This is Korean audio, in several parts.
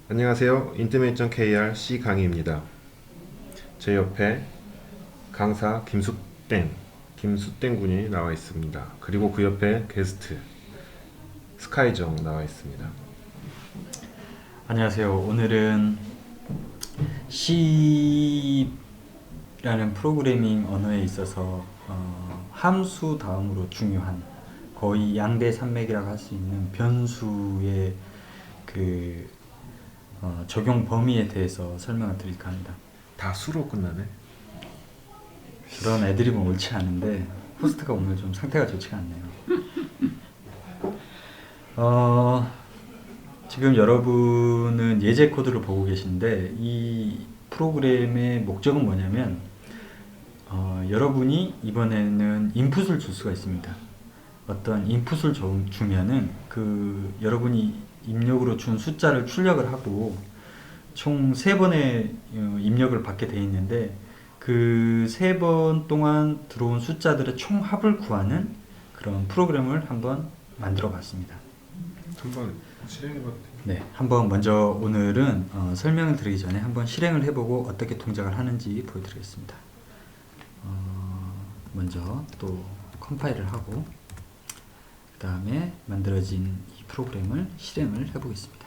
안녕하세요. 인트메이션.kr C 강희입니다. 제 옆에 강사 김수땡 군이 나와 있습니다. 그리고 그 옆에 게스트 스카이정 나와 있습니다. 안녕하세요. 오늘은 C라는 프로그래밍 언어에 있어서 함수 다음으로 중요한 거의 양대 산맥이라고 할 수 있는 변수의 적용 범위에 대해서 설명을 드릴까 합니다. 다 수로 끝나네. 그런 애드립은 옳지 않은데 호스트가 오늘 좀 상태가 좋지가 않네요. 지금 여러분은 예제 코드를 보고 계신데 이 프로그램의 목적은 뭐냐면 여러분이 이번에는 인풋을 줄 수가 있습니다. 어떤 인풋을 주면은 여러분이 입력으로 준 숫자를 출력을 하고 총 3번의 입력을 받게 되어 있는데 그 3번 동안 들어온 숫자들의 총합을 구하는 그런 프로그램을 한번 만들어 봤습니다. 한번 실행해봐도 돼요? 네, 한번 먼저 오늘은 설명을 드리기 전에 한번 실행을 해보고 어떻게 동작을 하는지 보여드리겠습니다. 먼저 또 컴파일을 하고 그 다음에 만들어진 이 프로그램을 실행을 해보겠습니다.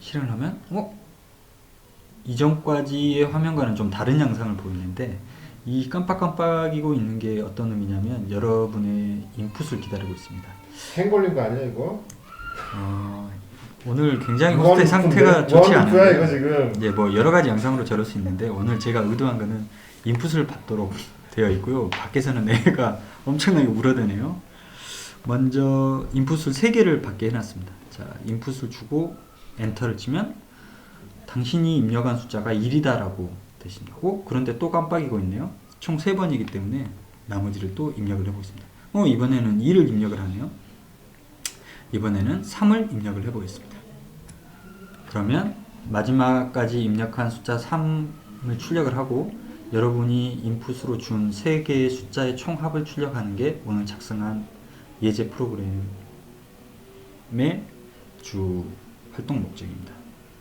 실행을 하면 이전까지의 화면과는 좀 다른 양상을 보이는데 이 깜빡깜빡이고 있는 게 어떤 의미냐면 여러분의 인풋을 기다리고 있습니다. 행 걸린 거 아니야 이거? 오늘 굉장히 호스트의 상태가 좋지 않은데 이거 지금. 예, 뭐 여러가지 양상으로 저럴 수 있는데 오늘 제가 의도한 거는 인풋을 받도록 되어 있고요. 밖에서는 애가 엄청나게 울어대네요. 먼저 인풋을 3개를 받게 해놨습니다. 자, 인풋을 주고 엔터를 치면 당신이 입력한 숫자가 1이다 라고 되십니다. 그런데 또 깜빡이고 있네요. 총 3번이기 때문에 나머지를 또 입력을 해보겠습니다. 이번에는 2를 입력을 하네요. 이번에는 3을 입력을 해보겠습니다. 그러면 마지막까지 입력한 숫자 3을 출력을 하고 여러분이 인풋으로 준 3개의 숫자의 총합을 출력하는 게 오늘 작성한 예제 프로그램의 주 활동 목적입니다.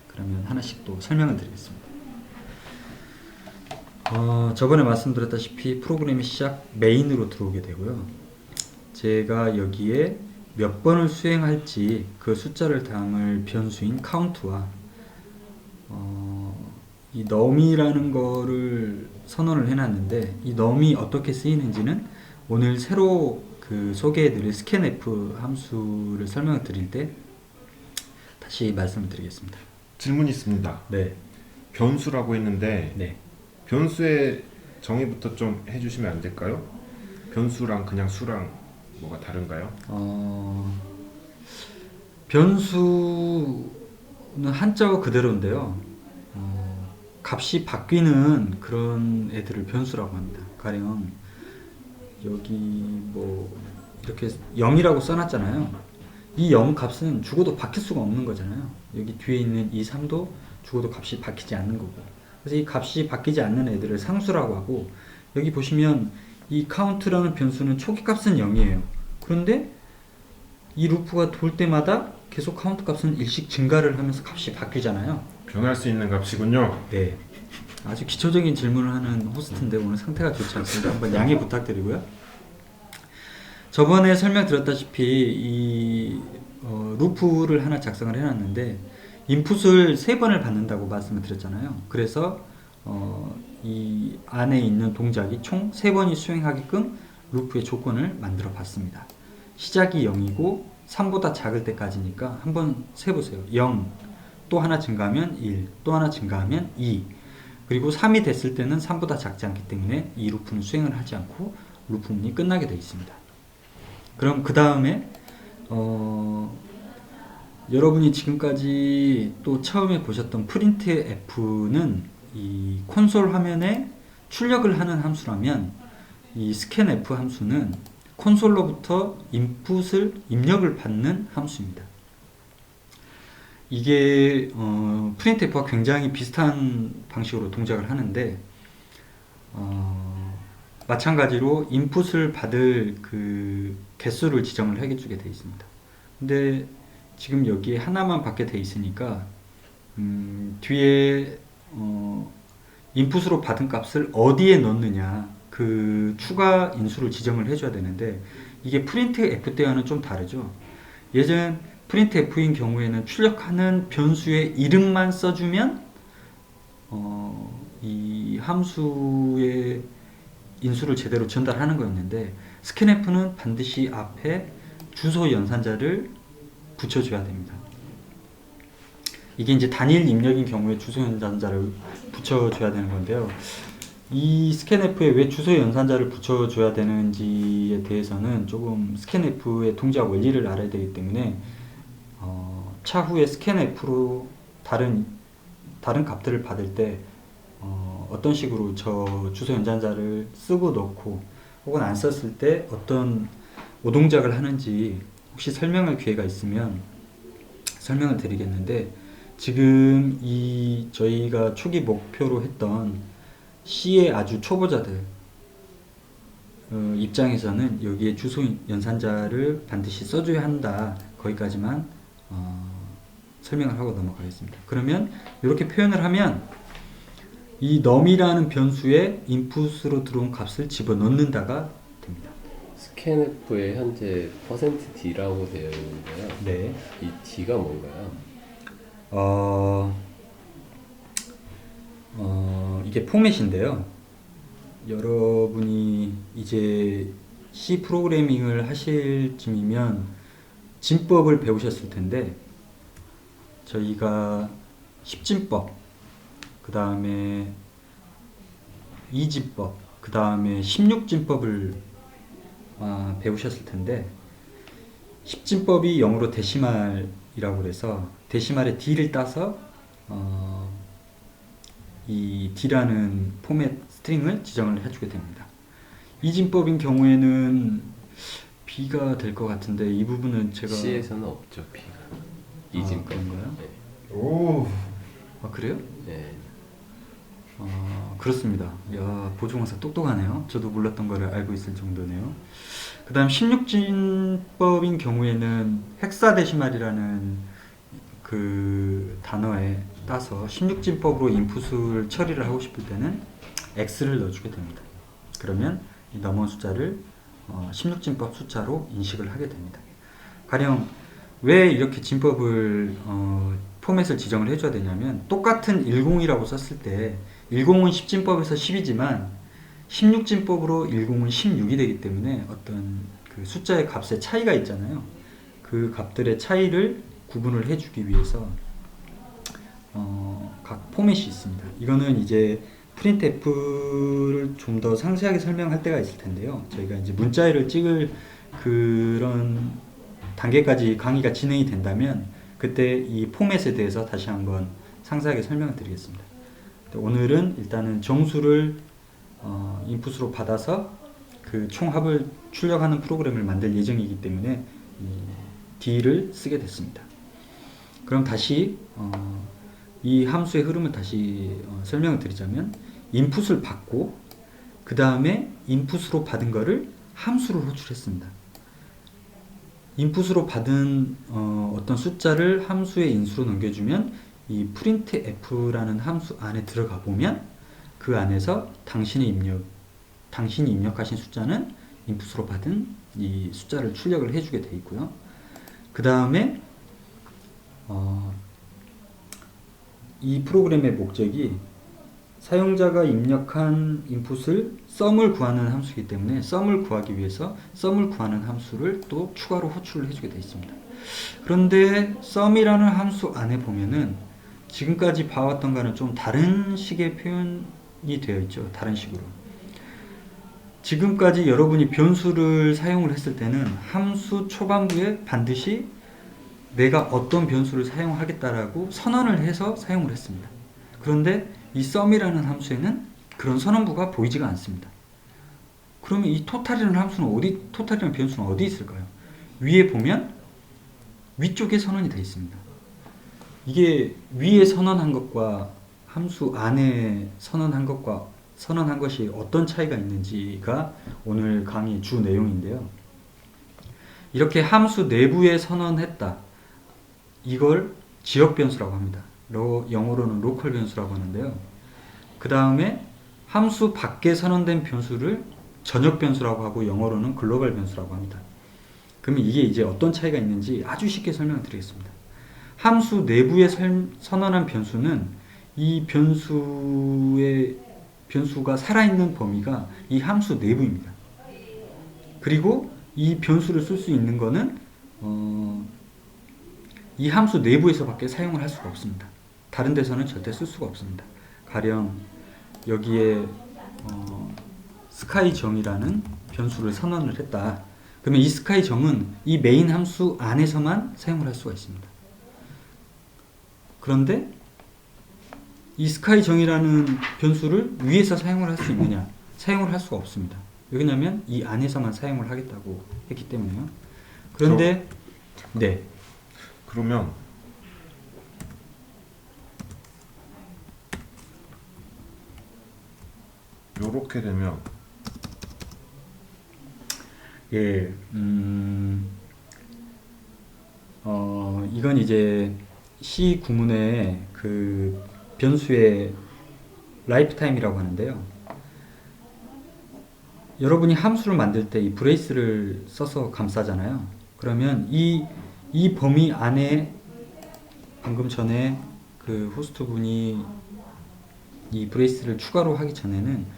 그러면 하나씩 또 설명을 드리겠습니다. 저번에 말씀드렸다시피 프로그램이 시작 메인으로 들어오게 되고요. 제가 여기에 몇 번을 수행할지 그 숫자를 담을 변수인 카운트와 이 num이라는 거를 선언을 해놨는데 이 num이 어떻게 쓰이는지는 오늘 새로 소개해드릴 scanf 함수를 설명을 드릴 때 다시 말씀을 드리겠습니다. 질문이 있습니다. 네. 변수라고 했는데 네. 변수의 정의부터 좀 해주시면 안 될까요? 변수랑 그냥 수랑 뭐가 다른가요? 변수는 한자어 그대로인데요. 값이 바뀌는 그런 애들을 변수라고 합니다. 가령 여기 뭐 이렇게 0이라고 써놨잖아요. 이 0 값은 죽어도 바뀔 수가 없는 거잖아요. 여기 뒤에 있는 이 3도 죽어도 값이 바뀌지 않는 거고. 그래서 이 값이 바뀌지 않는 애들을 상수라고 하고, 여기 보시면 이 카운트라는 변수는 초기 값은 0이에요. 그런데 이 루프가 돌 때마다 계속 카운트 값은 일씩 증가를 하면서 값이 바뀌잖아요. 변할 수 있는 값이군요. 네. 아주 기초적인 질문을 하는 호스트인데 오늘 상태가 좋지 않습니다. 한번 양해 부탁드리고요. 저번에 설명드렸다시피 이 루프를 하나 작성을 해놨는데 인풋을 3번을 받는다고 말씀을 드렸잖아요. 그래서 이 안에 있는 동작이 총 3번이 수행하게끔 루프의 조건을 만들어 봤습니다. 시작이 0이고 3보다 작을 때까지니까 한번 세보세요. 0, 또 하나 증가하면 1, 또 하나 증가하면 2, 그리고 3이 됐을 때는 3보다 작지 않기 때문에 이 루프는 수행을 하지 않고 루프문이 끝나게 되어 있습니다. 그럼 그 다음에 여러분이 지금까지 또 처음에 보셨던 printf는 이 콘솔 화면에 출력을 하는 함수라면 이 scanf 함수는 콘솔로부터 인풋을 입력을 받는 함수입니다. 이게 printf와 굉장히 비슷한 방식으로 동작을 하는데 마찬가지로 인풋을 받을 그 개수를 지정을 해주게 되어 있습니다. 근데 지금 여기에 하나만 받게 되어 있으니까 뒤에 인풋으로 받은 값을 어디에 넣느냐 그 추가 인수를 지정을 해줘야 되는데 이게 프린트 F 때와는 좀 다르죠. 예전 프린트 F인 경우에는 출력하는 변수의 이름만 써주면 이 함수의 인수를 제대로 전달하는 거였는데 스캔F는 반드시 앞에 주소 연산자를 붙여줘야 됩니다. 이게 이제 단일 입력인 경우에 주소 연산자를 붙여줘야 되는 건데요. 이 스캔F에 왜 주소 연산자를 붙여줘야 되는지에 대해서는 조금 스캔F의 동작 원리를 알아야 되기 때문에 차후에 스캔F로 다른 값들을 받을 때 어떤 식으로 저 주소 연산자를 쓰고 넣고 혹은 안 썼을 때 어떤 오동작을 하는지 혹시 설명할 기회가 있으면 설명을 드리겠는데 지금 이 저희가 초기 목표로 했던 C의 아주 초보자들 입장에서는 여기에 주소 연산자를 반드시 써줘야 한다. 거기까지만 설명을 하고 넘어가겠습니다. 그러면 이렇게 표현을 하면 이 num이라는 변수에 인풋으로 들어온 값을 집어넣는다가 됩니다. 스캔F에 현재 %D라고 되어 있는데요. 네. 이 D가 뭔가요? 이게 포맷인데요. 여러분이 이제 C 프로그래밍을 하실 쯤이면 진법을 배우셨을 텐데 저희가 10진법, 그 다음에 2진법, 그 다음에 16진법을 배우셨을 텐데 10진법이 영어로 데시말이라고 그래서 데시말의 D를 따서 이 D라는 포맷 스트링을 지정을 해주게 됩니다. 2진법인 경우에는 B가 될 것 같은데 이 부분은 제가 C에서는 없죠, B가. 이진법. 그런가요? 네. 오. 그래요? 네. 그렇습니다. 야, 보조공사 똑똑하네요. 저도 몰랐던 거를 알고 있을 정도네요. 그 다음 16진법인 경우에는 헥사데시말이라는 그 단어에 따서 16진법으로 인풋을 처리를 하고 싶을 때는 X를 넣어주게 됩니다. 그러면 이 넘어온 숫자를 16진법 숫자로 인식을 하게 됩니다. 가령 왜 이렇게 진법을 포맷을 지정을 해줘야 되냐면 똑같은 10이라고 썼을 때 10은 10진법에서 10이지만 16진법으로 10은 16이 되기 때문에 어떤 그 숫자의 값의 차이가 있잖아요. 그 값들의 차이를 구분을 해주기 위해서 각 포맷이 있습니다. 이거는 이제 프린트F를 좀 더 상세하게 설명할 때가 있을 텐데요. 저희가 이제 문자열을 찍을 그런 단계까지 강의가 진행이 된다면 그때 이 포맷에 대해서 다시 한번 상세하게 설명을 드리겠습니다. 오늘은 일단은 정수를 인풋으로 받아서 그 총합을 출력하는 프로그램을 만들 예정이기 때문에 이 D를 쓰게 됐습니다. 그럼 다시 이 함수의 흐름을 다시 설명을 드리자면 인풋을 받고 그 다음에 인풋으로 받은 거를 함수로 호출했습니다. 인풋으로 받은 어떤 숫자를 함수의 인수로 넘겨주면 이 printf라는 함수 안에 들어가 보면 그 안에서 당신이 입력하신 숫자는 인풋으로 받은 이 숫자를 출력을 해주게 되어 있고요. 그 다음에 이 프로그램의 목적이 사용자가 입력한 인풋을 sum을 구하는 함수이기 때문에 sum을 구하기 위해서 sum을 구하는 함수를 또 추가로 호출을 해주게 되어 있습니다. 그런데 sum이라는 함수 안에 보면은 지금까지 봐왔던 거는 좀 다른 식의 표현이 되어 있죠. 다른 식으로. 지금까지 여러분이 변수를 사용을 했을 때는 함수 초반부에 반드시 내가 어떤 변수를 사용하겠다라고 선언을 해서 사용을 했습니다. 그런데 이 sum이라는 함수에는 그런 선언부가 보이지가 않습니다. 그러면 이 total이라는 변수는 어디 있을까요? 위에 보면 위쪽에 선언이 되어 있습니다. 이게 위에 선언한 것과 함수 안에 선언한 것과 선언한 것이 어떤 차이가 있는지가 오늘 강의 주 내용인데요. 이렇게 함수 내부에 선언했다. 이걸 지역 변수라고 합니다. 영어로는 로컬 변수라고 하는데요. 그 다음에 함수 밖에 선언된 변수를 전역 변수라고 하고 영어로는 글로벌 변수라고 합니다. 그러면 이게 이제 어떤 차이가 있는지 아주 쉽게 설명을 드리겠습니다. 함수 내부에 선언한 변수는 이 변수가 살아있는 범위가 이 함수 내부입니다. 그리고 이 변수를 쓸 수 있는 거는 이 함수 내부에서밖에 사용을 할 수가 없습니다. 다른 데서는 절대 쓸 수가 없습니다. 가령 여기에 스카이 정이라는 변수를 선언을 했다. 그러면 이 스카이 정은 이 메인 함수 안에서만 사용을 할 수가 있습니다. 그런데 이 스카이 정이라는 변수를 위에서 사용을 할 수 있느냐? 사용을 할 수가 없습니다. 왜냐하면 이 안에서만 사용을 하겠다고 했기 때문에요. 그런데 네. 그러면 요렇게 되면 예, 이건 이제 C 구문의 그 변수의 라이프 타임이라고 하는데요. 여러분이 함수를 만들 때 이 브레이스를 써서 감싸잖아요. 그러면 이 범위 안에 방금 전에 그 호스트 분이 이 브레이스를 추가로 하기 전에는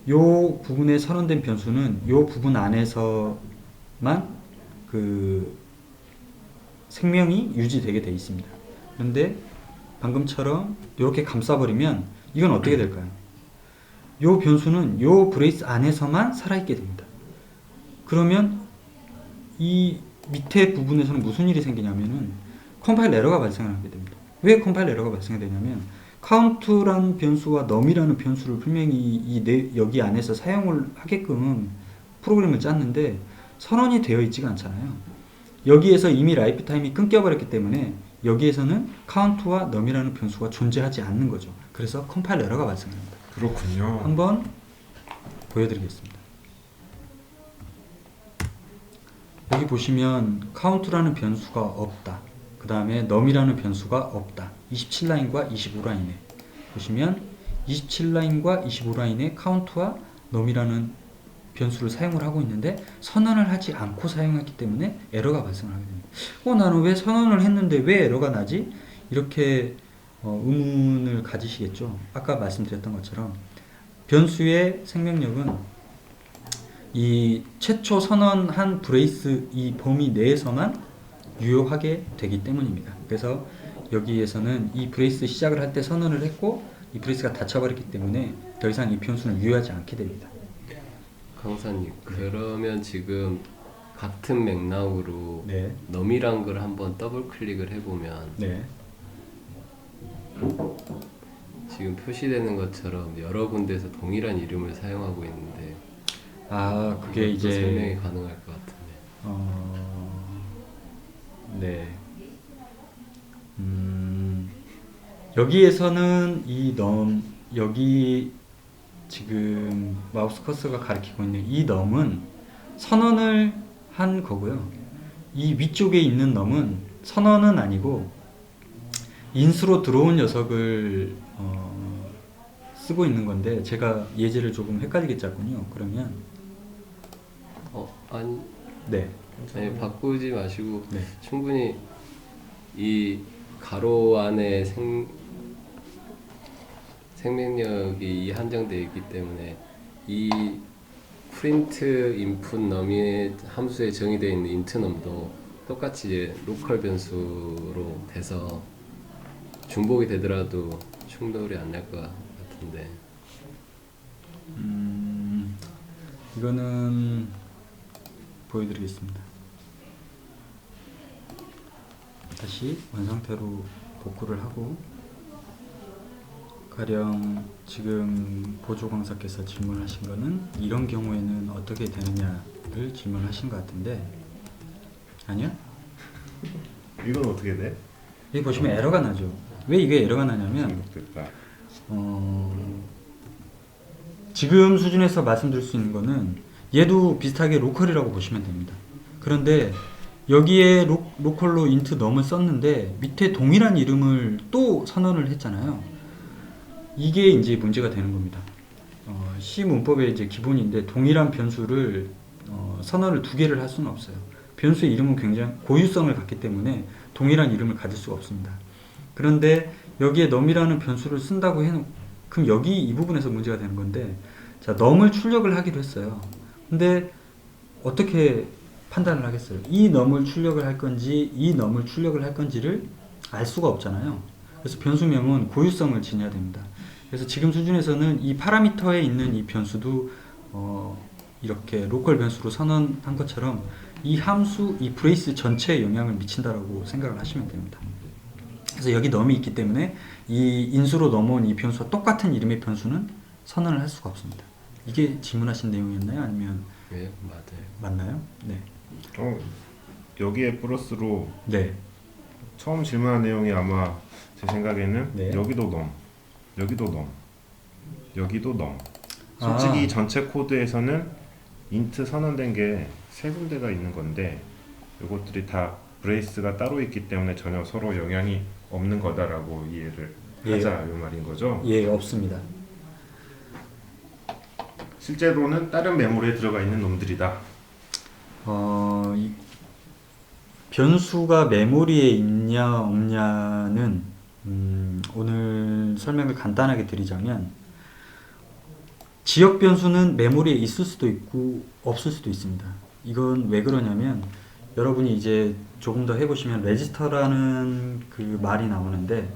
요 부분에 선언된 변수는 요 부분 안에서만 그 생명이 유지되게 되어 있습니다. 그런데 방금처럼 이렇게 감싸버리면 이건 어떻게 될까요? 요 변수는 요 브레이스 안에서만 살아있게 됩니다. 그러면 이 밑에 부분에서는 무슨 일이 생기냐면은 컴파일 에러가 발생하게 됩니다. 왜 컴파일 에러가 발생되냐면 count라는 변수와 num이라는 변수를 분명히 여기 안에서 사용을 하게끔 프로그램을 짰는데 선언이 되어 있지가 않잖아요. 여기에서 이미 라이프 타임이 끊겨버렸기 때문에 여기에서는 count와 num이라는 변수가 존재하지 않는 거죠. 그래서 컴파일 에러가 발생합니다. 그렇군요. 한번 보여드리겠습니다. 여기 보시면 count라는 변수가 없다. 그 다음에 num이라는 변수가 없다. 27라인과 25라인에 보시면 27라인과 25라인에 count와 num이라는 변수를 사용을 하고 있는데 선언을 하지 않고 사용했기 때문에 에러가 발생을 하게 됩니다. 나는 왜 선언을 했는데 왜 에러가 나지? 이렇게 의문을 가지시겠죠. 아까 말씀드렸던 것처럼 변수의 생명력은 이 최초 선언한 브레이스 이 범위 내에서만 유효하게 되기 때문입니다. 그래서 여기에서는 이 브레이스 시작을 할 때 선언을 했고 이 브레이스가 닫혀버렸기 때문에 더 이상 이 변수는 유효하지 않게 됩니다. 강사님, 그러면 지금 같은 맥락으로 네. num이란 걸 한번 더블 클릭을 해보면 네. 지금 표시되는 것처럼 여러 군데에서 동일한 이름을 사용하고 있는데 그게 이것도 이제 설명이 가능할 것 같은데. 네. 여기에서는 이 여기 지금 마우스 커서가 가리키고 있는 이 num은 선언을 한 거고요. 이 위쪽에 있는 num은 선언은 아니고 인수로 들어온 녀석을 쓰고 있는 건데 제가 예제를 조금 헷갈리게 짰군요. 그러면 아니 네. 바꾸지 마시고 네. 충분히 이 가로 안에 생명력이 한정되어 있기 때문에 이 프린트 인풋 num의 함수에 정의되어 있는 int num도 똑같이 이제 로컬 변수로 돼서 중복이 되더라도 충돌이 안 날 것 같은데. 이거는 보여드리겠습니다. 다시 원상태로 복구를 하고 가령 지금 보조강사께서 질문하신 거는 이런 경우에는 어떻게 되느냐를 질문하신 것 같은데 아니요? 이건 어떻게 돼? 여기 보시면 에러가 나죠. 왜 이게 에러가 나냐면 됐다. 지금 수준에서 말씀드릴 수 있는 거는 얘도 비슷하게 로컬이라고 보시면 됩니다. 그런데 여기에 로컬로 int num을 썼는데 밑에 동일한 이름을 또 선언을 했잖아요. 이게 이제 문제가 되는 겁니다. C 문법의 이제 기본인데 동일한 변수를 선언을 두 개를 할 수는 없어요. 변수의 이름은 굉장히 고유성을 갖기 때문에 동일한 이름을 가질 수가 없습니다. 그런데 여기에 num이라는 변수를 쓴다고 해놓고 그럼 여기 이 부분에서 문제가 되는 건데 자 num을 출력을 하기로 했어요. 근데 어떻게 판단을 하겠어요? 이 num을 출력을 할 건지 이 num을 출력을 할 건지를 알 수가 없잖아요. 그래서 변수명은 고유성을 지녀야 됩니다. 그래서 지금 수준에서는 이 파라미터에 있는 이 변수도 이렇게 로컬 변수로 선언한 것처럼 이 함수, 이 브레이스 전체에 영향을 미친다라고 생각을 하시면 됩니다. 그래서 여기 num이 있기 때문에 이 인수로 넘어온 이 변수와 똑같은 이름의 변수는 선언을 할 수가 없습니다. 이게 질문하신 내용이었나요? 아니면 네, 맞아요. 맞나요? 네. 여기에 플러스로 네. 처음 질문한 내용이 아마 제 생각에는 네. 여기도 넘, 여기도 넘, 여기도 넘. 솔직히 전체 코드에서는 int 선언된 게 세 군데가 있는 건데 이것들이 다 브레이스가 따로 있기 때문에 전혀 서로 영향이 없는 거다라고 이해를 하자 이 말인 거죠. 예, 없습니다. 실제로는 다른 메모리에 들어가 있는 놈들이다. 이 변수가 메모리에 있냐 없냐는 오늘 설명을 간단하게 드리자면 지역 변수는 메모리에 있을 수도 있고 없을 수도 있습니다. 이건 왜 그러냐면 여러분이 이제 조금 더 해보시면 레지스터라는 그 말이 나오는데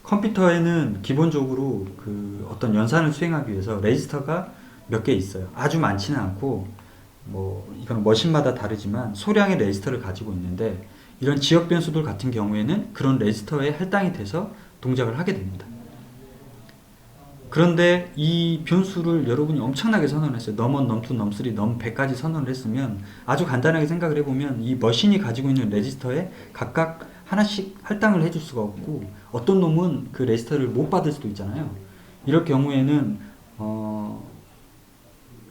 컴퓨터에는 기본적으로 그 어떤 연산을 수행하기 위해서 레지스터가 몇 개 있어요. 아주 많지는 않고 뭐 이건 머신마다 다르지만 소량의 레지스터를 가지고 있는데 이런 지역 변수들 같은 경우에는 그런 레지스터에 할당이 돼서 동작을 하게 됩니다. 그런데 이 변수를 여러분이 엄청나게 선언했어요. num1, num2, num3, num100까지 선언을 했으면 아주 간단하게 생각을 해보면 이 머신이 가지고 있는 레지스터에 각각 하나씩 할당을 해줄 수가 없고 어떤 놈은 그 레지스터를 못 받을 수도 있잖아요. 이럴 경우에는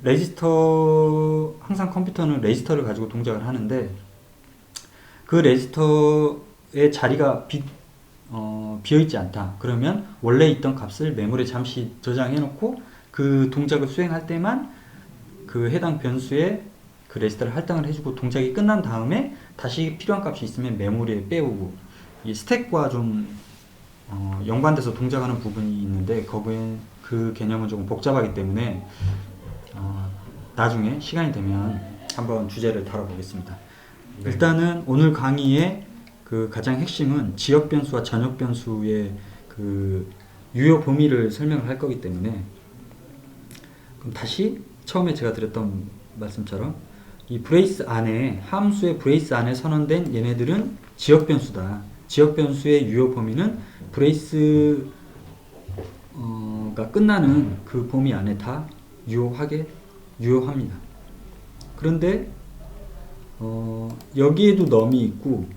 레지스터 항상 컴퓨터는 레지스터를 가지고 동작을 하는데 그 레지스터의 자리가 비어있지 않다. 그러면 원래 있던 값을 메모리에 잠시 저장해 놓고 그 동작을 수행할 때만 그 해당 변수에 그 레지스터를 할당을 해주고 동작이 끝난 다음에 다시 필요한 값이 있으면 메모리에 빼오고 이 스택과 좀 연관돼서 동작하는 부분이 있는데 거기에 그 개념은 조금 복잡하기 때문에 나중에 시간이 되면 한번 주제를 다뤄보겠습니다. 네. 일단은 오늘 강의의 그 가장 핵심은 지역 변수와 전역 변수의 그 유효 범위를 설명을 할 거기 때문에 그럼 다시 처음에 제가 드렸던 말씀처럼 이 브레이스 안에 함수의 브레이스 안에 선언된 얘네들은 지역 변수다. 지역 변수의 유효 범위는 브레이스가 끝나는 그 범위 안에 다 유효합니다. 그런데 여기에도 num이 있고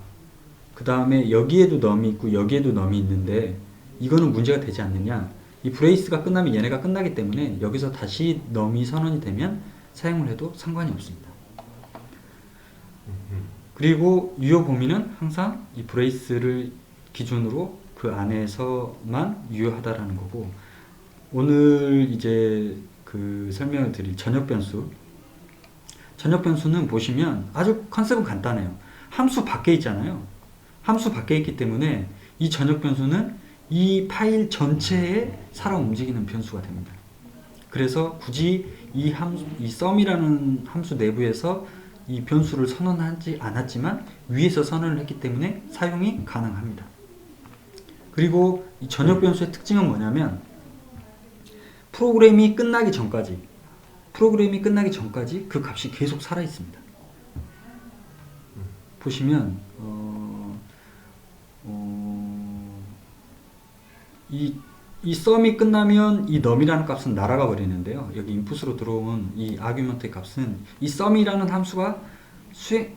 그 다음에 여기에도 num이 있고 여기에도 num이 있는데 이거는 문제가 되지 않느냐. 이 브레이스가 끝나면 얘네가 끝나기 때문에 여기서 다시 num이 선언이 되면 사용을 해도 상관이 없습니다. 그리고 유효 범위는 항상 이 브레이스를 기준으로 그 안에서만 유효하다라는 거고 오늘 이제 그 설명을 드릴 전역 변수는 보시면 아주 컨셉은 간단해요. 함수 밖에 있잖아요. 함수 밖에 있기 때문에 이 전역 변수는 이 파일 전체에 살아 움직이는 변수가 됩니다. 그래서 굳이 이 sum이라는 함수 내부에서 이 변수를 선언하지 않았지만 위에서 선언을 했기 때문에 사용이 가능합니다. 그리고 이 전역 변수의 특징은 뭐냐면 프로그램이 끝나기 전까지 그 값이 계속 살아 있습니다. 보시면 이 sum이 끝나면 이 num이라는 값은 날아가 버리는데요. 여기 인풋으로 들어온 이 아규먼트의 값은 이 sum이라는 함수가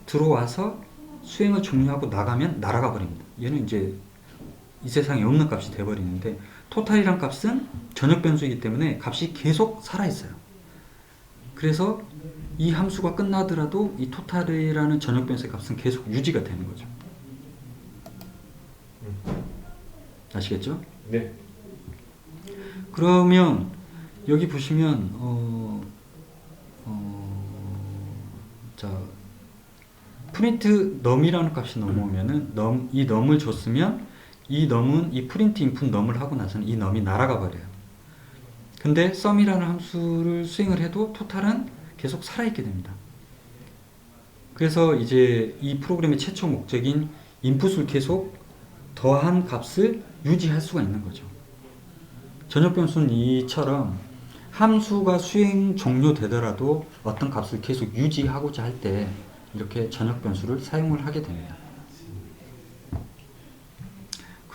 들어와서 수행을 종료하고 나가면 날아가 버립니다. 얘는 이제 이 세상에 없는 값이 돼 버리는데 토탈이란 값은 전역 변수이기 때문에 값이 계속 살아있어요. 그래서 이 함수가 끝나더라도 이 토탈이라는 전역 변수의 값은 계속 유지가 되는 거죠. 아시겠죠? 네. 그러면 여기 보시면 자 프린트 num이라는 값이 넘어오면은 이 num을 줬으면 이 num은 이 프린트 인풋 num을 하고 나서는 이 num이 날아가 버려요. 근데 sum이라는 함수를 수행을 해도 토탈은 계속 살아있게 됩니다. 그래서 이제 이 프로그램의 최초 목적인 인풋을 계속 더한 값을 유지할 수가 있는 거죠. 전역 변수는 이처럼 함수가 수행 종료되더라도 어떤 값을 계속 유지하고자 할 때 이렇게 전역 변수를 사용을 하게 됩니다.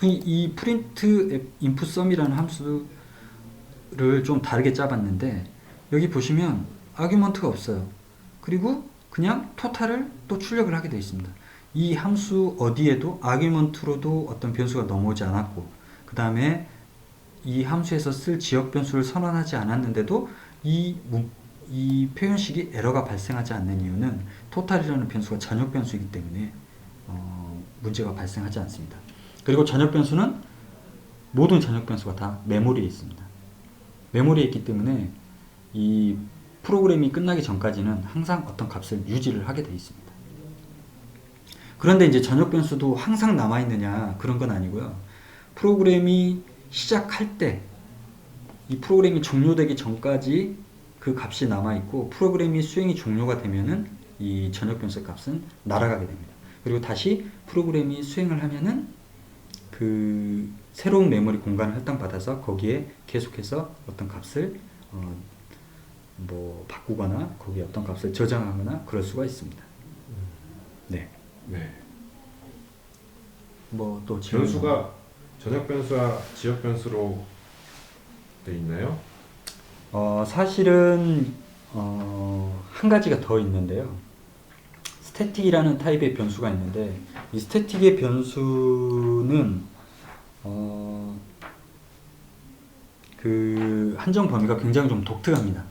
이 print input sum이라는 함수를 좀 다르게 짜봤는데 여기 보시면 아규먼트가 없어요. 그리고 그냥 토탈을 또 출력을 하게 되어 있습니다. 이 함수 어디에도 아규먼트로도 어떤 변수가 넘어오지 않았고 그 다음에 이 함수에서 쓸 지역 변수를 선언하지 않았는데도 이 표현식이 에러가 발생하지 않는 이유는 토탈이라는 변수가 전역 변수이기 때문에 문제가 발생하지 않습니다. 그리고 전역 변수는 모든 전역 변수가 다 메모리에 있습니다. 메모리에 있기 때문에 이 프로그램이 끝나기 전까지는 항상 어떤 값을 유지를 하게 되어 있습니다. 그런데 이제 전역 변수도 항상 남아있느냐 그런 건 아니고요. 프로그램이 시작할 때 이 프로그램이 종료되기 전까지 그 값이 남아있고 프로그램이 수행이 종료가 되면은 이 전역 변수의 값은 날아가게 됩니다. 그리고 다시 프로그램이 수행을 하면은 그 새로운 메모리 공간을 할당받아서 거기에 계속해서 어떤 값을 뭐 바꾸거나 거기에 어떤 값을 저장하거나 그럴 수가 있습니다. 네. 네. 뭐 또 변수가 전역 변수와 지역 변수로 돼 있나요? 사실은 한 가지가 더 있는데요. 스태틱이라는 타입의 변수가 있는데 이 스태틱의 변수는 그 한정 범위가 굉장히 좀 독특합니다.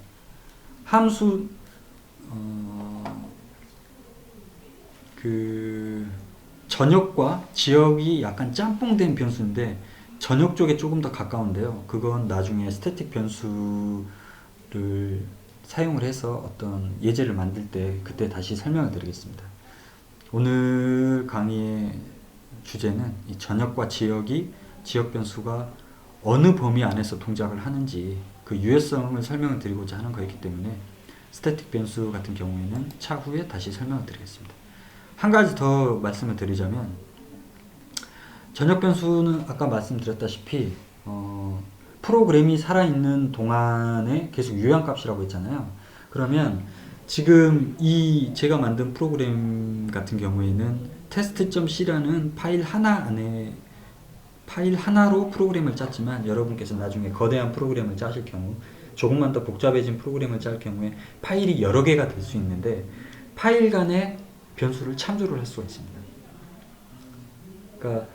함수 그 전역과 지역이 약간 짬뽕된 변수인데 전역 쪽에 조금 더 가까운데요. 그건 나중에 스태틱 변수를 사용을 해서 어떤 예제를 만들 때 그때 다시 설명을 드리겠습니다. 오늘 강의의 주제는 이 전역과 지역이 지역 변수가 어느 범위 안에서 동작을 하는지 그 유효성을 설명을 드리고자 하는 거였기 때문에 스태틱 변수 같은 경우에는 차후에 다시 설명을 드리겠습니다. 한 가지 더 말씀을 드리자면 전역 변수는 아까 말씀드렸다시피 프로그램이 살아있는 동안에 계속 유효값이라고 했잖아요. 그러면 지금 이 제가 만든 프로그램 같은 경우에는 test.c라는 파일 하나로 프로그램을 짰지만 여러분께서 나중에 거대한 프로그램을 짜실 경우 조금만 더 복잡해진 프로그램을 짤 경우에 파일이 여러 개가 될 수 있는데 파일 간에 변수를 참조를 할 수가 있습니다. 그러니까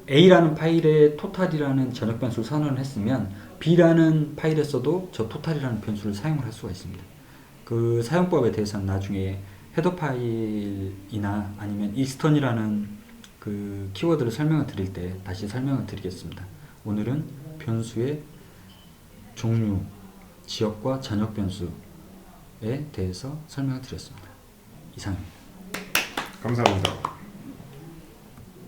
A라는 파일에 토탈이라는 전역 변수를 선언을 했으면 B라는 파일에서도 저 토탈이라는 변수를 사용을 할 수가 있습니다. 그 사용법에 대해서는 나중에 헤더 파일이나 아니면 익스턴이라는 그 키워드를 설명을 드릴 때 다시 설명을 드리겠습니다. 오늘은 변수의 종류, 지역과 전역 변수에 대해서 설명을 드렸습니다. 이상입니다. 감사합니다.